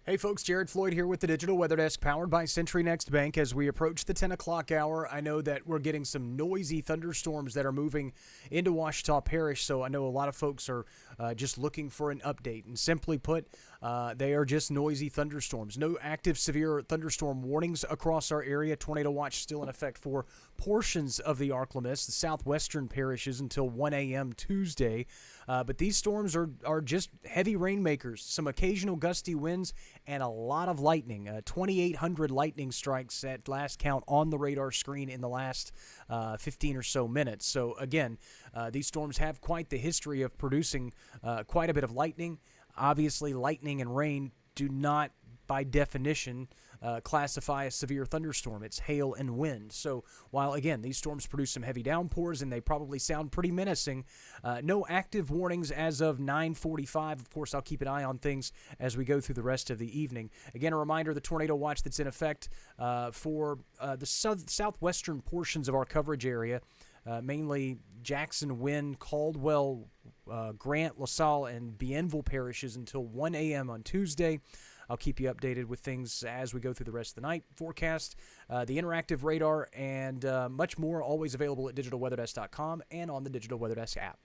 Hey folks, Jarod, Floyd here with the Digital Weather Desk powered by Century Next Bank. As we approach the 10 o'clock hour, I know that we're getting some noisy thunderstorms that are moving into Ouachita Parish, so I know a lot of folks are just looking for an update. And simply put, they are just noisy thunderstorms. No active severe thunderstorm warnings across our area. Tornado watch still in effect for portions of the Arklamis, the southwestern parishes, until 1 a.m. Tuesday. But these storms are just heavy rainmakers, some occasional gusty winds, and a lot of lightning. 2,800 lightning strikes at last count on the radar screen in the last 15 or so minutes. So again, these storms have quite the history of producing quite a bit of lightning. Obviously, lightning and rain do not, by definition, classify a severe thunderstorm. It's hail and wind. So while, again, these storms produce some heavy downpours and they probably sound pretty menacing, no active warnings as of 9:45. Of course, I'll keep an eye on things as we go through the rest of the evening. Again, a reminder, the tornado watch that's in effect for the southwestern portions of our coverage area, mainly Jackson, Wynn, Caldwell, Grant, LaSalle, and Bienville parishes until 1 a.m. on Tuesday. I'll keep you updated with things as we go through the rest of the night. Forecast, the interactive radar, and much more, always available at digitalweatherdesk.com and on the Digital Weather Desk app.